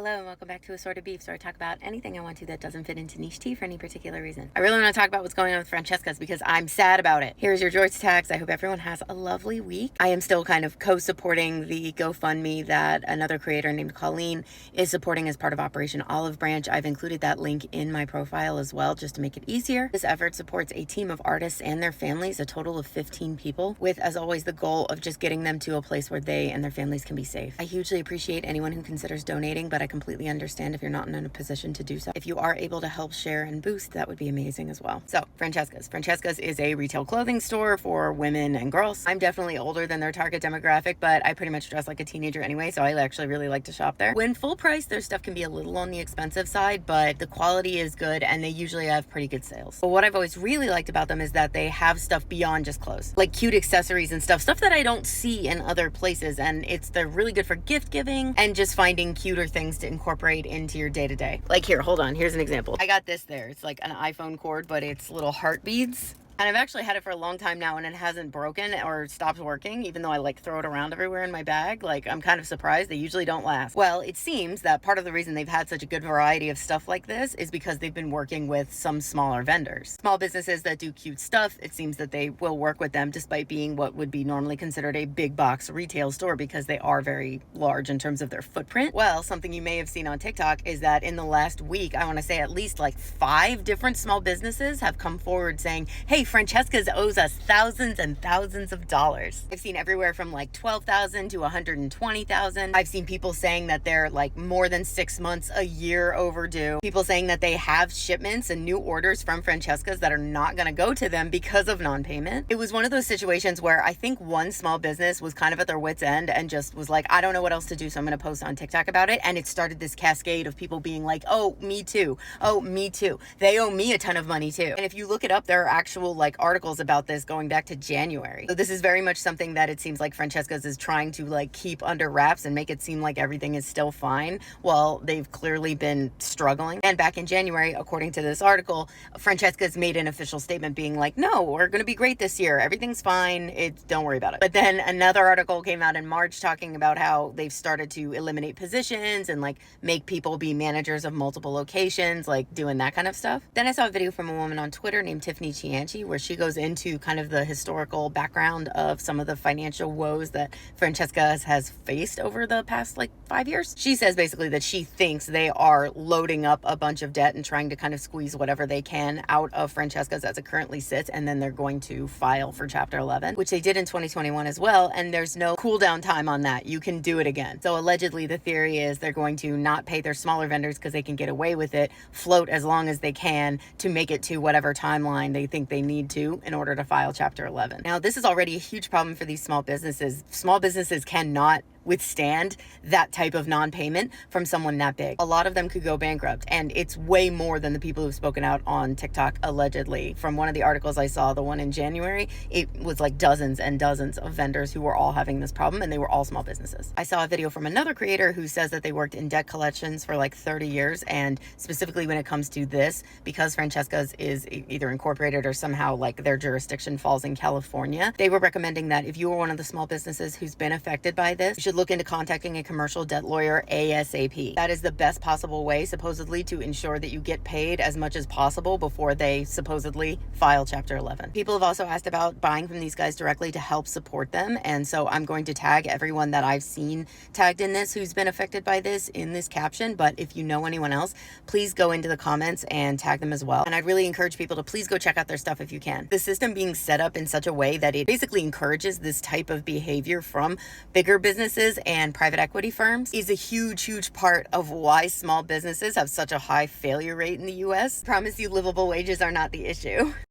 Hello and welcome back to Assorted Beefs, where I talk about anything I want to that doesn't fit into niche tea for any particular reason. I really want to talk about what's going on with Francesca's because I'm sad about it. Here's your Joyce tax. I hope everyone has a lovely week. I am still kind of co-supporting the GoFundMe that another creator named Colleen is supporting as part of Operation Olive Branch. I've included that link in my profile as well just to make it easier. This effort supports a team of artists and their families, a total of 15 people, with, as always, the goal of just getting them to a place where they and their families can be safe. I hugely appreciate anyone who considers donating, but I completely understand if you're not in a position to do so. If you are able to help share and boost, that would be amazing as well. So Francesca's is a retail clothing store for women and girls. I'm definitely older than their target demographic, but I pretty much dress like a teenager anyway, so I actually really like to shop there. When full price, their stuff can be a little on the expensive side, but the quality is good and they usually have pretty good sales. But what I've always really liked about them is that they have stuff beyond just clothes, like cute accessories and stuff that I don't see in other places, and they're really good for gift giving and just finding cuter things to incorporate into your day-to-day. Like here, hold on, here's an example. I got this there. It's like an iPhone cord, but it's little heart beads. And I've actually had it for a long time now and it hasn't broken or stopped working, even though I like throw it around everywhere in my bag. Like, I'm kind of surprised. They usually don't last. Well, it seems that part of the reason they've had such a good variety of stuff like this is because they've been working with some smaller vendors. Small businesses that do cute stuff, it seems that they will work with them despite being what would be normally considered a big box retail store because they are very large in terms of their footprint. Well, something you may have seen on TikTok is that in the last week, I want to say at least like 5 different small businesses have come forward saying, hey, Francesca's owes us thousands and thousands of dollars. I've seen everywhere from like $12,000 to $120,000. I've seen people saying that they're like more than 6 months, a year overdue. People saying that they have shipments and new orders from Francesca's that are not going to go to them because of non-payment. It was one of those situations where I think one small business was kind of at their wit's end and just was like, I don't know what else to do, so I'm going to post on TikTok about it. And it started this cascade of people being like, oh, me too. Oh, me too. They owe me a ton of money too. And if you look it up, there are actual like articles about this going back to January. So this is very much something that it seems like Francesca's is trying to like keep under wraps and make it seem like everything is still fine while they've clearly been struggling. And back in January, according to this article, Francesca's made an official statement being like, no, we're going to be great this year. Everything's fine. Don't worry about it. But then another article came out in March talking about how they've started to eliminate positions and like make people be managers of multiple locations, like doing that kind of stuff. Then I saw a video from a woman on Twitter named Tiffany Chianchi where she goes into kind of the historical background of some of the financial woes that Francesca has faced over the past like 5 years. She says basically that she thinks they are loading up a bunch of debt and trying to kind of squeeze whatever they can out of Francesca's as it currently sits, and then they're going to file for Chapter 11, which they did in 2021 as well, and there's no cool down time on that. You can do it again. So allegedly the theory is they're going to not pay their smaller vendors because they can get away with it, float as long as they can to make it to whatever timeline they think they need to in order to file Chapter 11. Now, this is already a huge problem for these small businesses. Small businesses cannot withstand that type of non-payment from someone that big. A lot of them could go bankrupt, and it's way more than the people who've spoken out on TikTok allegedly. From one of the articles I saw, the one in January, it was like dozens and dozens of vendors who were all having this problem, and they were all small businesses. I saw a video from another creator who says that they worked in debt collections for like 30 years, and specifically when it comes to this, because Francesca's is either incorporated or somehow like their jurisdiction falls in California, they were recommending that if you were one of the small businesses who's been affected by this, you should look into contacting a commercial debt lawyer ASAP. That is the best possible way, supposedly, to ensure that you get paid as much as possible before they supposedly file Chapter 11. People have also asked about buying from these guys directly to help support them, and so I'm going to tag everyone that I've seen tagged in this who's been affected by this in this caption, but if you know anyone else, please go into the comments and tag them as well. And I'd really encourage people to please go check out their stuff if you can. The system being set up in such a way that it basically encourages this type of behavior from bigger businesses and private equity firms is a huge part of why small businesses have such a high failure rate in the US. Promise you, livable wages are not the issue.